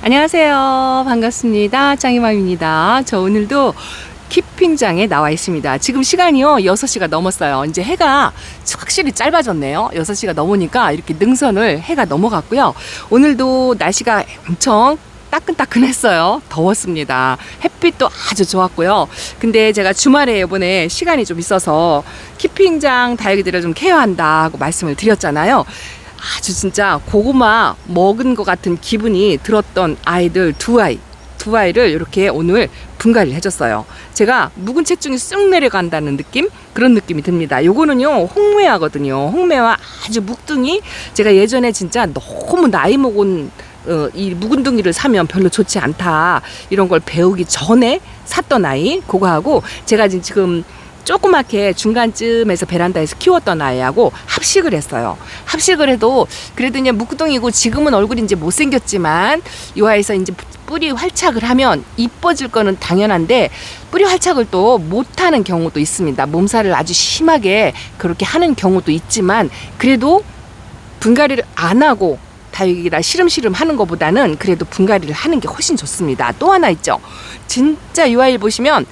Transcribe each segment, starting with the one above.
안녕하세요. 반갑습니다. 짱이맘입니다. 저 오늘도 키핑장에 나와 있습니다. 지금 시간이요 6시가 넘었어요. 이제 해가 확실히 짧아졌네요. 6시가 넘으니까 이렇게 능선을 해가 넘어갔고요. 오늘도 날씨가 엄청 따끈따끈했어요. 더웠습니다. 햇빛도 아주 좋았고요. 근데 제가 주말에 이번에 시간이 좀 있어서 키핑장 다육이들을 좀 케어한다 하고 말씀을 드렸잖아요. 아주 진짜 고구마 먹은 것 같은 기분이 들었던 아이들 두 아이를 이렇게 오늘 분갈이를 해줬어요. 제가 묵은 체중이 쑥 내려간다는 느낌? 그런 느낌이 듭니다. 요거는요 홍매화거든요. 홍매화 아주 묵둥이. 제가 예전에 진짜 너무 나이 먹은 이 묵은둥이를 사면 별로 좋지 않다 이런 걸 배우기 전에 샀던 아이 그거하고 제가 지금 조그맣게 중간쯤에서 베란다에서 키웠던 아이하고 합식을 했어요. 합식을 해도 그래도 이제 묵둥이고 지금은 얼굴이 이제 못생겼지만 이 아이에서 이제 뿌리 활착을 하면 이뻐질 거는 당연한데 뿌리 활착을 또 못하는 경우도 있습니다. 몸살을 아주 심하게 그렇게 하는 경우도 있지만 그래도 분갈이를 안 하고 다육이다 시름시름 하는 것보다는 그래도 분갈이를 하는 게 훨씬 좋습니다. 또 하나 있죠. 진짜 이 아이를 보시면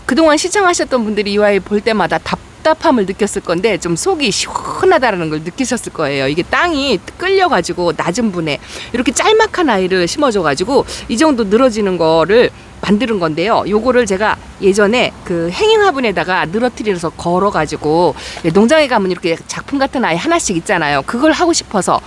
그동안 시청하셨던 분들이 이 아이 볼 때마다 답답함을 느꼈을 건데 좀 속이 시원하다는 걸 느끼셨을 거예요. 이게 땅이 끌려가지고 낮은 분에 이렇게 짤막한 아이를 심어줘가지고 이 정도 늘어지는 거를 만드는 건데요. 요거를 제가 예전에 그 행인 화분에다가 늘어뜨려서 걸어가지고 농장에 가면 이렇게 작품 같은 아이 하나씩 있잖아요. 그걸 하고 싶어서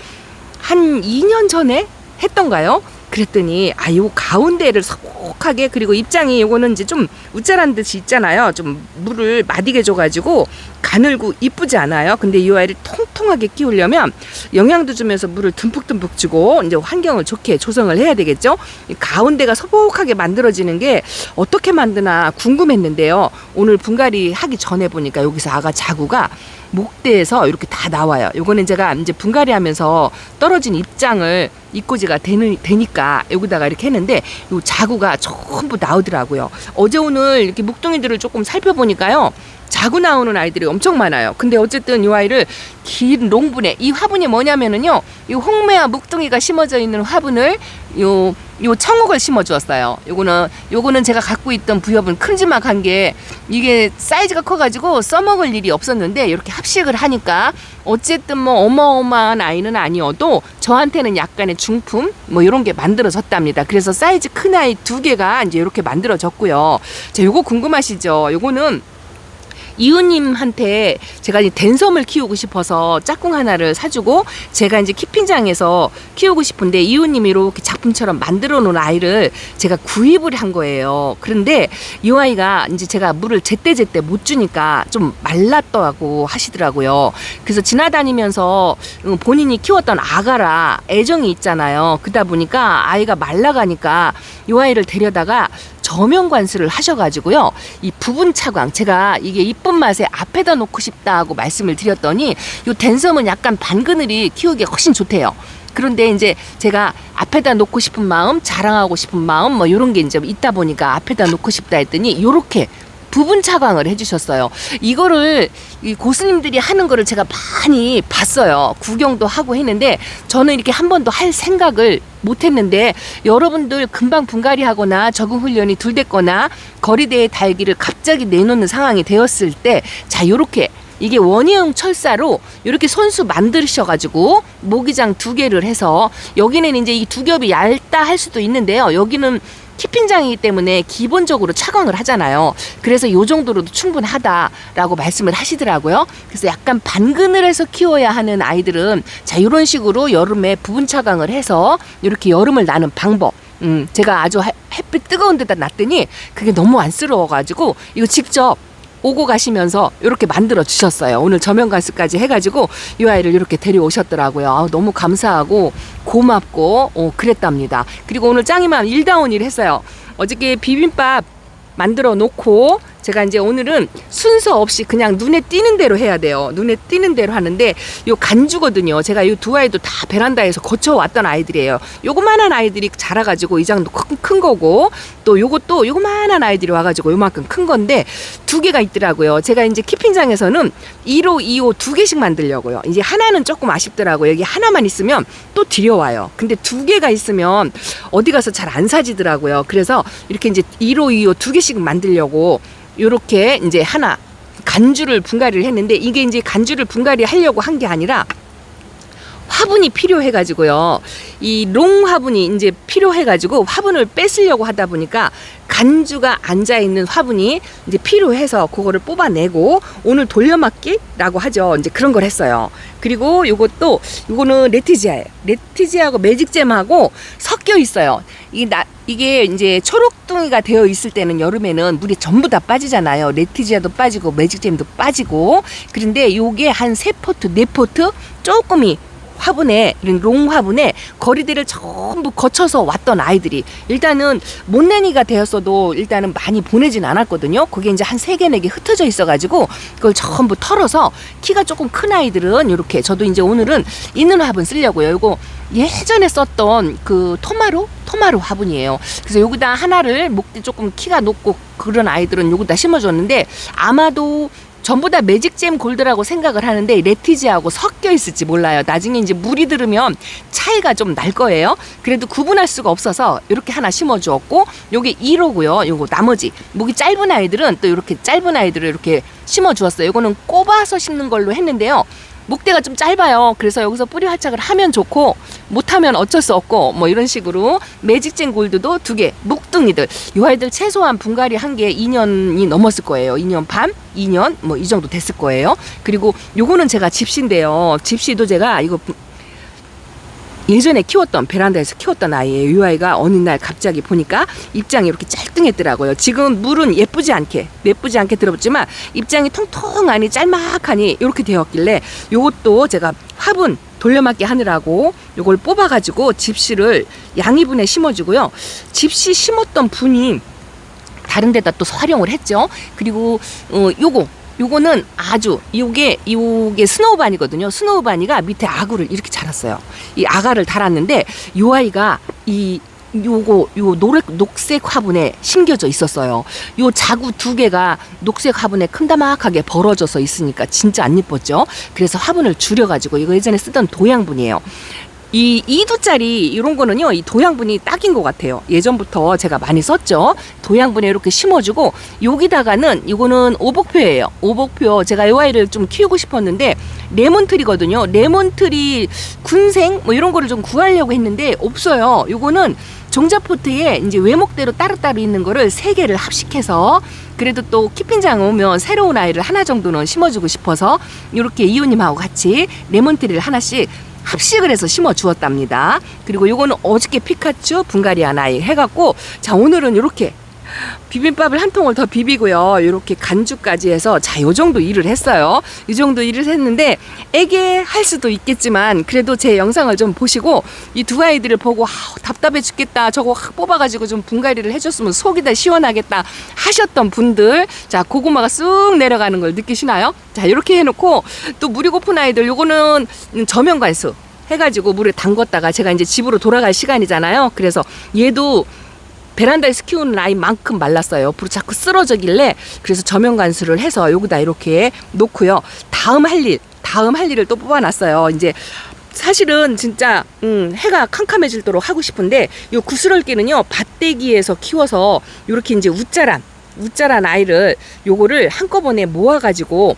한 2년 전에 했던가요? 그랬더니 요 가운데를 소복하게 그리고 입장이 요거는 이제 좀 우짜란 듯이 있잖아요. 좀 물을 마디게 줘가지고 가늘고 이쁘지 않아요. 근데 이 아이를 통통하게 키우려면 영양도 주면서 물을 듬뿍듬뿍 주고 이제 환경을 좋게 조성을 해야 되겠죠. 이 가운데가 소복하게 만들어지는 게 어떻게 만드나 궁금했는데요. 오늘 분갈이 하기 전에 보니까 여기서 아가 자구가 목대에서 이렇게 다 나와요. 요거는 제가 이제 분갈이 하면서 떨어진 입장을 입고지가 되니까 여기다가 이렇게 했는데 요 자구가 전부 나오더라고요. 어제 오늘 이렇게 묵둥이들을 조금 살펴보니까요. 자구 나오는 아이들이 엄청 많아요. 근데 어쨌든 이 아이를 긴 롱분에 이 화분이 뭐냐면은요. 이 홍매와 묵둥이가 심어져 있는 화분을 요 청옥을 심어 주었어요. 요거는 제가 갖고 있던 부엽은 큼지막한 게 이게 사이즈가 커가지고 써먹을 일이 없었는데 이렇게 합식을 하니까 어쨌든 뭐 어마어마한 아이는 아니어도 저한테는 약간의 중품 뭐 이런 게 만들어졌답니다. 그래서 사이즈 큰 아이 2개가 이제 이렇게 만들어졌고요. 자, 요거 궁금하시죠? 요거는 이웃님한테 제가 이제 댄섬을 키우고 싶어서 짝꿍 하나를 사주고 제가 이제 키핑장에서 키우고 싶은데 이웃님이 이렇게 작품처럼 만들어 놓은 아이를 제가 구입을 한 거예요. 그런데 이 아이가 이제 제가 물을 제때제때 못 주니까 좀 말랐다고 하시더라고요. 그래서 지나다니면서 본인이 키웠던 아가라 애정이 있잖아요. 그러다 보니까 아이가 말라가니까 이 아이를 데려다가 저면 관수를 하셔가지고요. 이 부분 차광 제가 이게 이쁜 맛에 앞에다 놓고 싶다고 말씀을 드렸더니 이 댄섬은 약간 반그늘이 키우기에 훨씬 좋대요. 그런데 이제 제가 앞에다 놓고 싶은 마음, 자랑하고 싶은 마음 뭐 이런 게 이제 있다 보니까 앞에다 놓고 싶다 했더니 요렇게 부분 차광을 해주셨어요. 이거를 이 고수님들이 하는 거를 제가 많이 봤어요. 구경도 하고 했는데 저는 이렇게 한 번도 할 생각을 못했는데 여러분들 금방 분갈이 하거나 적응 훈련이 덜 됐거나 거리대에 달기를 갑자기 내놓는 상황이 되었을 때 자 요렇게 이게 원예형 철사로 이렇게 손수 만드셔가지고 모기장 2개를 해서 여기는 이제 이 두 겹이 얇다 할 수도 있는데요. 여기는 키핑장이기 때문에 기본적으로 차광을 하잖아요. 그래서 요 정도로도 충분하다라고 말씀을 하시더라고요. 그래서 약간 반그늘에서 키워야 하는 아이들은 자 이런 식으로 여름에 부분 차광을 해서 이렇게 여름을 나는 방법. 제가 아주 햇빛 뜨거운 데다 놨더니 그게 너무 안쓰러워가지고 이거 직접 오고 가시면서 이렇게 만들어 주셨어요. 오늘 저면관수까지 해가지고 이 아이를 이렇게 데려오셨더라고요. 너무 감사하고 고맙고 그랬답니다. 그리고 오늘 짱이만 일다운 일 했어요. 어저께 비빔밥 만들어 놓고 제가 이제 오늘은 순서 없이 그냥 눈에 띄는 대로 해야 돼요. 눈에 띄는 대로 하는데 요 간주거든요. 제가 이 두 아이도 다 베란다에서 거쳐왔던 아이들이에요. 요거만한 아이들이 자라가지고 이 정도 큰 거고, 또 요것도 요거만한 아이들이 와가지고 요만큼 큰 건데 두 개가 있더라고요. 제가 이제 키핑장에서는 1호, 2호 두 개씩 만들려고요. 이제 하나는 조금 아쉽더라고요. 여기 하나만 있으면 또 들여와요. 근데 두 개가 있으면 어디 가서 잘 안 사지더라고요. 그래서 이렇게 이제 1호, 2호 두 개씩 만들려고 요렇게 이제 하나 간주를 분갈이를 했는데, 이게 이제 간주를 분갈이 하려고 한 게 아니라 화분이 필요해가지고요. 이 롱 화분이 이제 필요해가지고 화분을 뺏으려고 하다 보니까 간주가 앉아있는 화분이 이제 필요해서 그거를 뽑아내고 오늘 돌려막기라고 하죠. 이제 그런 걸 했어요. 그리고 요거는 레티지아예요. 레티지아하고 매직잼하고 섞여 있어요. 이게 이제 초록둥이가 되어 있을 때는 여름에는 물이 전부 다 빠지잖아요. 레티지아도 빠지고 매직잼도 빠지고. 그런데 요게 한 3포트, 4포트 조금이 화분에, 롱 화분에 거리들을 전부 거쳐서 왔던 아이들이, 일단은 못난이가 되었어도 일단은 많이 보내진 않았거든요. 그게 이제 한 3개, 4개 흩어져 있어가지고 그걸 전부 털어서 키가 조금 큰 아이들은 이렇게, 저도 이제 오늘은 있는 화분 쓰려고요. 이거 예전에 썼던 그 토마루 화분이에요. 그래서 여기다 하나를, 목대 조금 키가 높고 그런 아이들은 여기다 심어줬는데 아마도 전부 다 매직잼 골드라고 생각을 하는데 레티지하고 섞여 있을지 몰라요. 나중에 이제 물이 들으면 차이가 좀 날 거예요. 그래도 구분할 수가 없어서 이렇게 하나 심어주었고, 요게 1호고요. 요거 나머지 목이 짧은 아이들은 또 이렇게 짧은 아이들을 이렇게 심어주었어요. 요거는 꼽아서 심는 걸로 했는데요. 목대가 좀 짧아요. 그래서 여기서 뿌리 활착을 하면 좋고 못하면 어쩔 수 없고 뭐 이런 식으로 매직잼 골드도 2개, 묵둥이들, 이 아이들 최소한 분갈이 한 게 2년이 넘었을 거예요. 2년 반, 2년 뭐 이 정도 됐을 거예요. 그리고 요거는 제가 집시인데요. 집시도 제가 이거 예전에 키웠던, 베란다에서 키웠던 아이예요. 이 아이가 어느 날 갑자기 보니까 입장이 이렇게 짤뚱했더라고요. 지금 물은 예쁘지 않게 들어봤지만 입장이 통통하니 짤막하니 이렇게 되었길래 요것도 제가 화분 돌려막기 하느라고 요걸 뽑아가지고 집시를 양이분에 심어주고요. 집시 심었던 분이 다른 데다 또 활용을 했죠. 그리고 요거는 아주 요게 스노우바니거든요. 스노우바니가 밑에 아구를 이렇게 자랐어요. 이 아가를 달았는데 요 아이가 요 녹색 화분에 심겨져 있었어요. 요 자구 2개가 녹색 화분에 큼다막하게 벌어져서 있으니까 진짜 안 예뻤죠. 그래서 화분을 줄여가지고, 이거 예전에 쓰던 도양분이에요. 이 2두짜리 이런 거는요, 이 도양분이 딱인 것 같아요. 예전부터 제가 많이 썼죠. 도양분에 이렇게 심어주고, 여기다가는 이거는 오복표예요. 오복표. 제가 이 아이를 좀 키우고 싶었는데 레몬트리거든요. 레몬트리 군생 뭐 이런 거를 좀 구하려고 했는데 없어요. 이거는 종자포트에 이제 외목대로 따로따로 있는 거를 3개를 합식해서, 그래도 또 키핑장 오면 새로운 아이를 하나 정도는 심어주고 싶어서 이렇게 이호님하고 같이 레몬트리를 하나씩 합식을 해서 심어 주었답니다. 그리고 요거는 어저께 피카츄 분갈이한 아이 해갖고, 자 오늘은 이렇게 비빔밥을 한 통을 더 비비고요. 이렇게 간주까지 해서 자 요 정도 일을 했어요. 이 정도 일을 했는데 애게할 수도 있겠지만 그래도 제 영상을 좀 보시고 이 두 아이들을 보고 답답해 죽겠다, 저거 확 뽑아가지고 좀 분갈이를 해줬으면 속이 다 시원하겠다 하셨던 분들, 자 고구마가 쑥 내려가는 걸 느끼시나요? 자 이렇게 해놓고, 또 물이 고픈 아이들 요거는 저면관수 해가지고 물에 담궜다가 제가 이제 집으로 돌아갈 시간이잖아요. 그래서 얘도 베란다에서 키우는 아이만큼 말랐어요. 불이 자꾸 쓰러지길래, 그래서 저면관수를 해서 여기다 이렇게 놓고요. 다음 할 일을 또 뽑아놨어요. 이제 사실은 진짜 해가 캄캄해지도록 하고 싶은데, 요 구스럴기는요 밭대기에서 키워서 이렇게 이제 웃자란 아이를 요거를 한꺼번에 모아가지고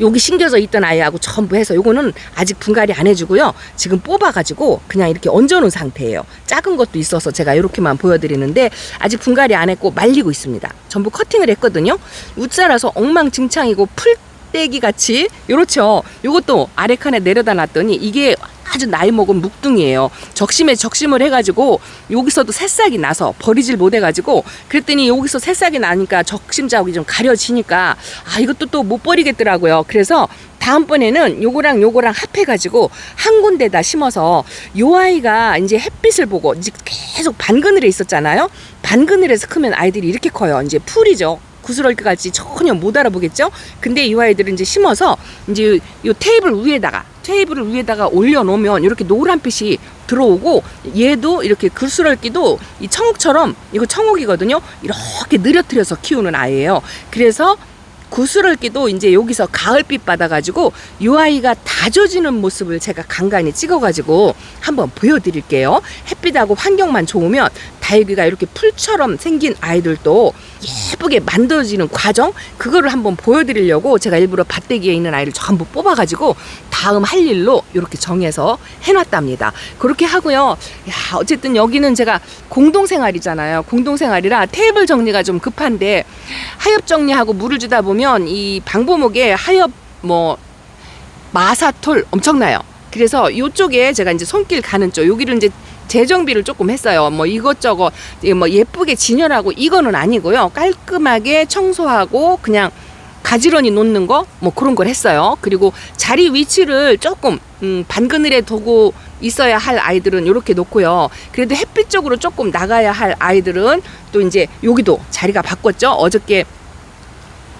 여기 심겨져 있던 아이하고 전부 해서, 요거는 아직 분갈이 안 해주고요. 지금 뽑아가지고 그냥 이렇게 얹어놓은 상태예요. 작은 것도 있어서 제가 이렇게만 보여드리는데 아직 분갈이 안 했고 말리고 있습니다. 전부 커팅을 했거든요. 웃자라서 엉망진창이고 풀떼기 같이, 요렇죠. 요것도 아래 칸에 내려다 놨더니 이게 아주 나이 먹은 묵둥이에요. 적심을 해가지고 여기서도 새싹이 나서 버리질 못해가지고, 그랬더니 여기서 새싹이 나니까 적심 자국이 좀 가려지니까 이것도 또 못 버리겠더라고요. 그래서 다음번에는 요거랑 합해가지고 한 군데다 심어서, 요 아이가 이제 햇빛을 보고 이제 계속 반그늘에 있었잖아요. 반그늘에서 크면 아이들이 이렇게 커요. 이제 풀이죠. 구스럴기 갈지 전혀 못 알아보겠죠. 근데 이 아이들은 이제 심어서 이제 요 테이블 위에다가 올려놓으면 이렇게 노란빛이 들어오고, 얘도 이렇게 구스럴기도 이 청옥처럼, 이거 청옥이거든요. 이렇게 느려뜨려서 키우는 아이예요. 그래서 구스럴기도 이제 여기서 가을빛 받아가지고 이 아이가 다져지는 모습을 제가 간간히 찍어가지고 한번 보여드릴게요. 햇빛하고 환경만 좋으면 다육이가 이렇게 풀처럼 생긴 아이들도 예쁘게 만들어지는 과정, 그거를 한번 보여드리려고 제가 일부러 밭대기에 있는 아이를 전부 뽑아가지고 다음 할 일로 이렇게 정해서 해놨답니다. 그렇게 하고요. 야, 어쨌든 여기는 제가 공동생활이잖아요. 공동생활이라 테이블 정리가 좀 급한데, 하엽 정리하고 물을 주다 보면 이 방부목에 하엽 마사톨 엄청나요. 그래서 이쪽에 제가 이제 손길 가는 쪽, 여기를 이제 재정비를 조금 했어요. 이것저것 예쁘게 진열하고 이거는 아니고요. 깔끔하게 청소하고 그냥 가지런히 놓는 거 그런 걸 했어요. 그리고 자리 위치를 조금 반그늘에 두고 있어야 할 아이들은 이렇게 놓고요. 그래도 햇빛 쪽으로 조금 나가야 할 아이들은 또 이제 여기도 자리가 바꿨죠. 어저께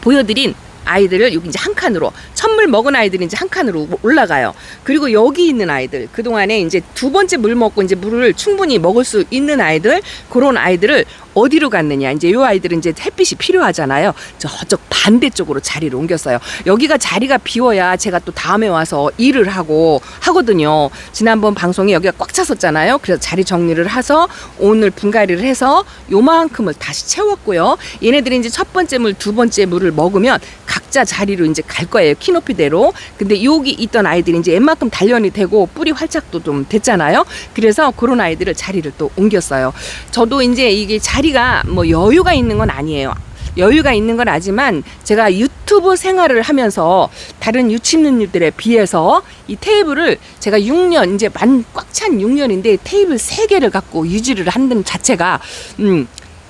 보여드린 아이들을 여기 이제 한 칸으로, 첫물 먹은 아이들이 이제 한 칸으로 올라가요. 그리고 여기 있는 아이들, 그동안에 이제 두 번째 물 먹고 이제 물을 충분히 먹을 수 있는 아이들, 그런 아이들을 어디로 갔느냐, 이제 이 아이들은 이제 햇빛이 필요하잖아요. 저쪽 반대쪽으로 자리를 옮겼어요. 여기가 자리가 비워야 제가 또 다음에 와서 일을 하거든요. 지난번 방송에 여기가 꽉 찼었잖아요. 그래서 자리 정리를 해서 오늘 분갈이를 해서 요만큼을 다시 채웠고요. 얘네들이 이제 첫 번째 물, 두 번째 물을 먹으면 각자 자리로 이제 갈 거예요. 키높이대로. 근데 여기 있던 아이들이 이제 웬만큼 단련이 되고 뿌리 활착도 좀 됐잖아요. 그래서 그런 아이들을 자리를 또 옮겼어요. 저도 이제 이게 자리가 여유가 있는 건 아니에요. 여유가 있는 건 아지만 제가 유튜브 생활을 하면서 다른 유치원들에 비해서 이 테이블을 제가 6년, 이제 꽉 찬 6년인데 테이블 3개를 갖고 유지를 한다는 자체가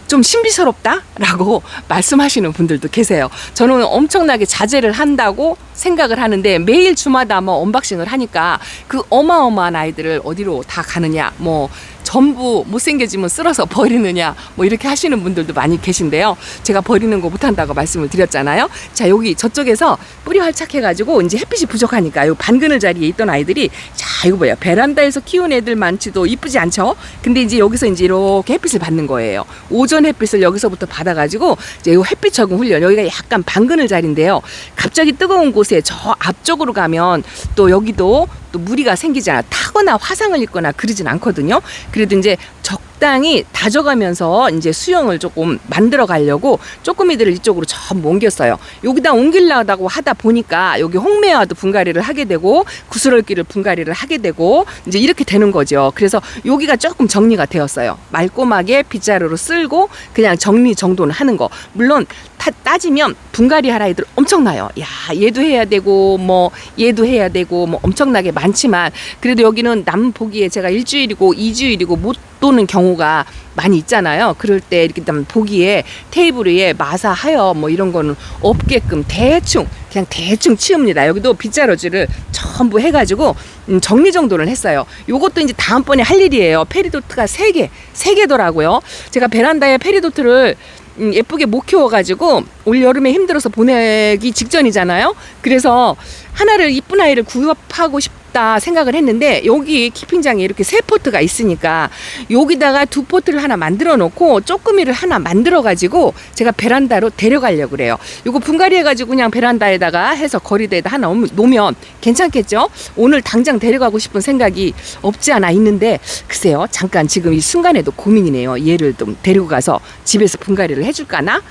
좀 신비스럽다라고 말씀하시는 분들도 계세요. 저는 엄청나게 자제를 한다고 생각을 하는데, 매일 주마다 언박싱을 하니까 그 어마어마한 아이들을 어디로 다 가느냐, 전부 못생겨지면 쓸어서 버리느냐, 이렇게 하시는 분들도 많이 계신데요. 제가 버리는 거 못한다고 말씀을 드렸잖아요. 자, 여기 저쪽에서 뿌리 활착해가지고 이제 햇빛이 부족하니까 요 반그늘 자리에 있던 아이들이, 자, 이거 뭐야, 베란다에서 키운 애들 많지도 이쁘지 않죠? 근데 이제 여기서 이제 이렇게 햇빛을 받는 거예요. 오전 햇빛을 여기서부터 받아가지고 이제 요 햇빛 적응 훈련, 여기가 약간 반그늘 자리인데요. 갑자기 뜨거운 곳에 저 앞쪽으로 가면 또 여기도 또 무리가 생기잖아. 타거나 화상을 입거나 그러진 않거든요. 그래도 이제 적당히 다져가면서 이제 수영을 조금 만들어 가려고 쪼꾸미들을 이쪽으로 전부 옮겼어요. 여기다 옮기려고 하다 보니까 여기 홍매화도 분갈이를 하게 되고 구스럴기를 분갈이를 하게 되고 이제 이렇게 되는 거죠. 그래서 여기가 조금 정리가 되었어요. 말끔하게 빗자루로 쓸고 그냥 정리 정돈을 하는 거. 물론 따지면 분갈이 할 아이들 엄청나요. 야, 얘도 해야 되고 얘도 해야 되고 엄청나게 많지만, 그래도 여기는 남 보기에 제가 1주일이고 2주일이고 못 도는 경우가 많이 있잖아요. 그럴 때 이렇게 보기에 테이블 위에 마사, 하엽 이런 거는 없게끔 그냥 대충 치웁니다. 여기도 빗자루질을 전부 해가지고 정리정돈을 했어요. 요것도 이제 다음번에 할 일이에요. 페리도트가 3개더라고요. 제가 베란다에 페리도트를 예쁘게 못 키워가지고 올 여름에 힘들어서 보내기 직전이잖아요. 그래서 하나를 이쁜 아이를 구입하고 싶다 생각을 했는데, 여기 키핑장에 이렇게 3포트가 있으니까 여기다가 2포트를 하나 만들어 놓고 쪼끄미를 하나 만들어 가지고 제가 베란다로 데려가려고 그래요. 요거 분갈이 해가지고 그냥 베란다에다가 해서 거리대에다 하나 놓으면 괜찮겠죠? 오늘 당장 데려가고 싶은 생각이 없지 않아 있는데, 글쎄요, 잠깐 지금 이 순간에도 고민이네요. 얘를 좀 데리고 가서 집에서 분갈이를 해줄까나?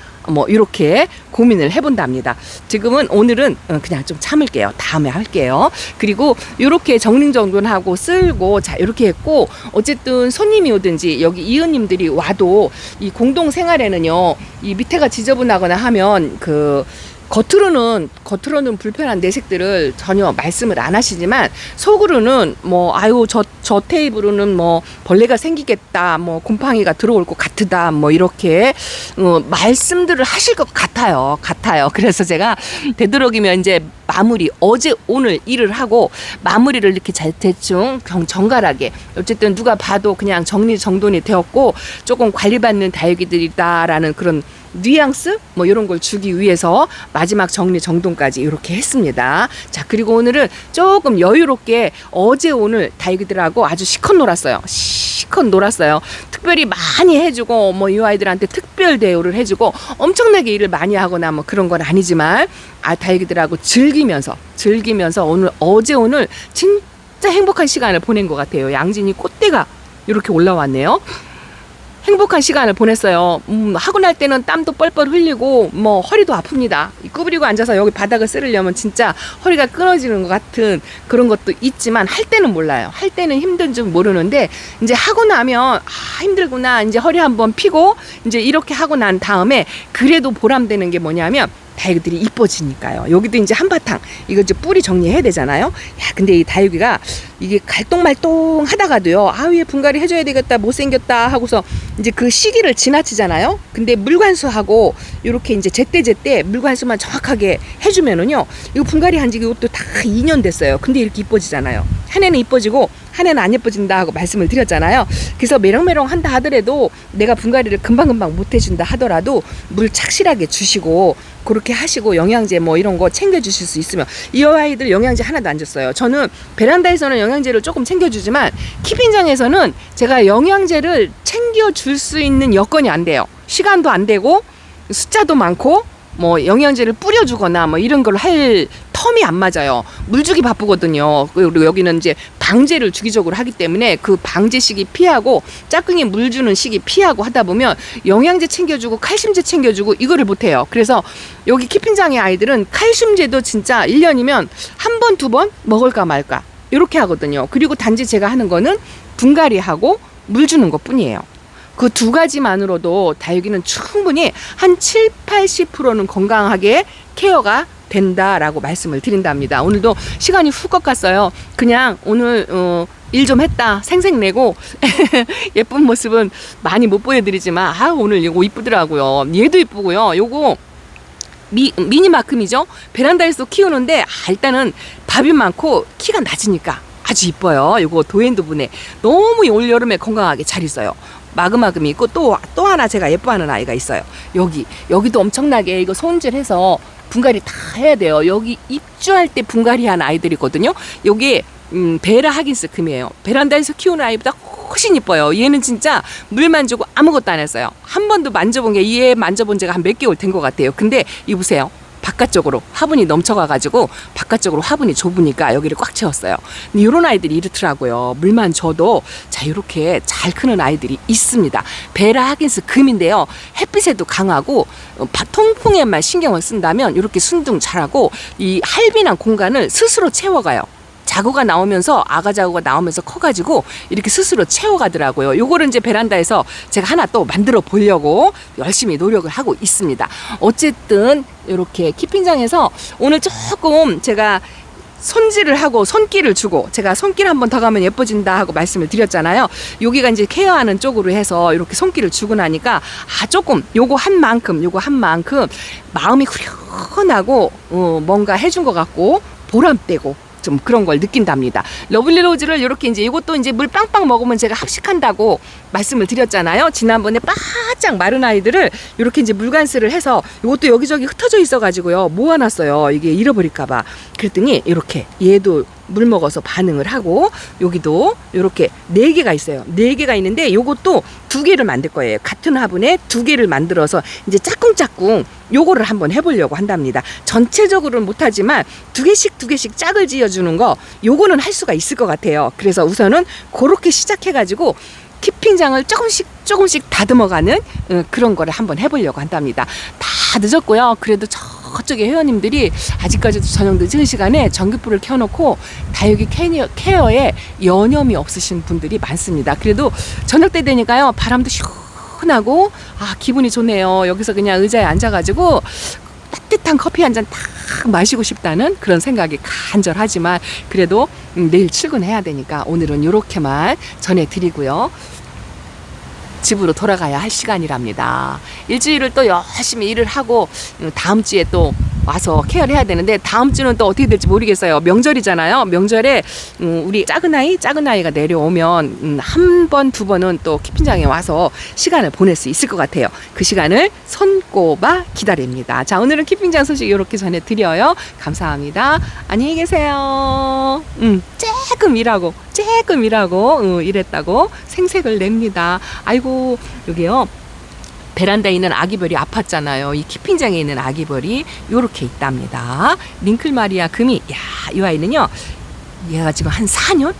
이렇게 고민을 해본답니다. 지금은 오늘은 그냥 좀 참을게요. 다음에 할게요. 그리고 이렇게 정리정돈하고 쓸고, 자, 이렇게 했고, 어쨌든 손님이 오든지 여기 이웃님들이 와도 이 공동 생활에는요, 이 밑에가 지저분하거나 하면 겉으로는 불편한 내색들을 전혀 말씀을 안 하시지만, 속으로는 아유, 저 테이블은 벌레가 생기겠다, 곰팡이가 들어올 것 같으다, 이렇게 말씀들을 하실 것 같아요. 그래서 제가 되도록이면 이제 마무리, 어제 오늘 일을 하고 마무리를 이렇게 대충 정갈하게, 어쨌든 누가 봐도 그냥 정리정돈이 되었고 조금 관리받는 다육이들이다라는 그런 뉘앙스 뭐 이런 걸 주기 위해서 마지막 정리 정돈까지 이렇게 했습니다. 자, 그리고 오늘은 조금 여유롭게 어제 오늘 다육이들하고 아주 시컷 놀았어요. 시컷 놀았어요. 특별히 많이 해주고 뭐 이 아이들한테 특별 대우를 해주고 엄청나게 일을 많이 하거나 뭐 그런 건 아니지만 다육이들하고 즐기면서 오늘 어제 오늘 진짜 행복한 시간을 보낸 것 같아요. 양진이 꽃대가 이렇게 올라왔네요. 행복한 시간을 보냈어요. 하고 날 때는 땀도 뻘뻘 흘리고 뭐 허리도 아픕니다. 구부리고 앉아서 여기 바닥을 쓸으려면 진짜 허리가 끊어지는 것 같은 그런 것도 있지만 할 때는 몰라요. 할 때는 힘든 줄 모르는데 이제 하고 나면 힘들구나, 이제 허리 한번 피고 이제 이렇게 하고 난 다음에 그래도 보람되는 게 뭐냐면 다육이들이 이뻐지니까요. 여기도 이제 한바탕 이거 이제 뿌리 정리해야 되잖아요. 야, 근데 이 다육이가 이게 갈똥말똥 하다가도요, 얘 분갈이 해줘야 되겠다, 못생겼다 하고서 이제 그 시기를 지나치잖아요. 근데 물관수하고 이렇게 이제 제때 물관수만 정확하게 해주면은요, 이거 분갈이 한 지 이것도 다 2년 됐어요. 근데 이렇게 이뻐지잖아요. 한 해는 이뻐지고 한 해는 안 예뻐진다 하고 말씀을 드렸잖아요. 그래서 메롱메롱 한다 하더라도 내가 분갈이를 금방금방 못 해준다 하더라도 물 착실하게 주시고 그렇게 하시고 영양제 뭐 이런 거 챙겨주실 수 있으면, 이 아이들 영양제 하나도 안 줬어요. 저는 베란다에서는 영양제를 조금 챙겨주지만 키핑장에서는 제가 영양제를 챙겨줄 수 있는 여건이 안 돼요. 시간도 안 되고 숫자도 많고 뭐 영양제를 뿌려주거나 뭐 이런 걸 할 텀이 안 맞아요. 물 주기 바쁘거든요. 그리고 여기는 이제 방제를 주기적으로 하기 때문에 그 방제 시기 피하고 짝꿍이 물 주는 시기 피하고 하다 보면 영양제 챙겨주고 칼슘제 챙겨주고 이거를 못해요. 그래서 여기 키핑장의 아이들은 칼슘제도 진짜 1년이면 한 번, 두 번 먹을까 말까 이렇게 하거든요. 그리고 단지 제가 하는 거는 분갈이하고 물 주는 것 뿐이에요. 그 두 가지만으로도 다육이는 충분히 한 7, 80%는 건강하게 케어가 된다라고 말씀을 드린답니다. 오늘도 시간이 훅 갔어요. 그냥 오늘 일 좀 했다 생색내고 예쁜 모습은 많이 못 보여드리지만 오늘 이거 이쁘더라고요. 얘도 이쁘고요. 요거 미니마큼이죠. 베란다에서 키우는데 일단은 밥이 많고 키가 낮으니까 아주 이뻐요. 요거 도엔드분에 너무 올 여름에 건강하게 잘 있어요. 마그마금이 있고 또 하나 제가 예뻐하는 아이가 있어요. 여기도 엄청나게 이거 손질해서 분갈이 다 해야 돼요. 여기 입주할 때 분갈이한 아이들이거든요. 요게 베라 하긴스 금이에요. 베란다에서 키우는 아이보다 훨씬 이뻐요. 얘는 진짜 물만 주고 아무것도 안 했어요. 한 번도 만져본 게, 얘 만져본 지가 한 몇 개월 된 것 같아요. 근데 이 보세요. 바깥쪽으로 화분이 넘쳐가가지고 바깥쪽으로 화분이 좁으니까 여기를 꽉 채웠어요. 근데 이런 아이들이 이렇더라고요. 물만 줘도 자 이렇게 잘 크는 아이들이 있습니다. 베라 하긴스 금인데요. 햇빛에도 강하고 통풍에만 신경을 쓴다면 이렇게 순둥 자라고 이 할빈한 공간을 스스로 채워가요. 자구가 나오면서 아가 자구가 나오면서 커가지고 이렇게 스스로 채워가더라고요. 요거를 이제 베란다에서 제가 하나 또 만들어 보려고 열심히 노력을 하고 있습니다. 어쨌든 이렇게 키핑장에서 오늘 조금 제가 손질을 하고 손길을 주고, 제가 손길 한 번 더 가면 예뻐진다 하고 말씀을 드렸잖아요. 여기가 이제 케어하는 쪽으로 해서 이렇게 손길을 주고 나니까 조금 요거 한 만큼 마음이 후련하고 뭔가 해준 것 같고 보람되고 좀 그런 걸 느낀답니다. 러블리 로즈를 이렇게 이제 이것도 이제 물 빵빵 먹으면 제가 합식한다고 말씀을 드렸잖아요. 지난번에 바짝 마른 아이들을 이렇게 이제 물관스를 해서 이것도 여기저기 흩어져 있어가지고요 모아놨어요. 이게 잃어버릴까봐. 그랬더니 이렇게 얘도 물 먹어서 반응을 하고, 여기도 이렇게 4개가 있어요. 4개가 있는데 요것도 2개를 만들 거예요. 같은 화분에 2개를 만들어서 이제 짝꿍 요거를 한번 해보려고 한답니다. 전체적으로는 못하지만 2개씩 짝을 지어주는 거 요거는 할 수가 있을 것 같아요. 그래서 우선은 그렇게 시작해가지고 키핑장을 조금씩 다듬어가는 그런 거를 한번 해보려고 한답니다. 다 늦었고요. 그래도 저쪽에 회원님들이 아직까지도 저녁 늦은 시간에 전기불을 켜놓고 다육이 케어에 여념이 없으신 분들이 많습니다. 그래도 저녁 때 되니까요, 바람도 시원하고 기분이 좋네요. 여기서 그냥 의자에 앉아가지고 따뜻한 커피 한 잔 딱 마시고 싶다는 그런 생각이 간절하지만 그래도 내일 출근해야 되니까 오늘은 이렇게만 전해드리고요. 집으로 돌아가야 할 시간이랍니다. 일주일을 또 열심히 일을 하고 다음 주에 또 와서 케어를 해야 되는데 다음 주는 또 어떻게 될지 모르겠어요. 명절이잖아요. 명절에 우리 작은 아이가 내려오면 한 번, 두 번은 또 키핑장에 와서 시간을 보낼 수 있을 것 같아요. 그 시간을 손꼽아 기다립니다. 자, 오늘은 키핑장 소식 이렇게 전해드려요. 감사합니다. 안녕히 계세요. 조금 일하고 이랬다고 생색을 냅니다. 아이고, 여기요. 베란다에 있는 아기벌이 아팠잖아요. 이 키핑장에 있는 아기벌이 요렇게 있답니다. 링클마리아 금이, 이 아이는요, 얘가 지금 한 4년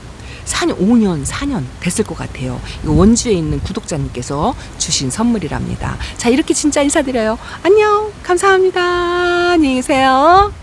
4년 됐을 것 같아요. 이거 원주에 있는 구독자님께서 주신 선물이랍니다. 자, 이렇게 진짜 인사드려요. 안녕, 감사합니다. 안녕히 계세요.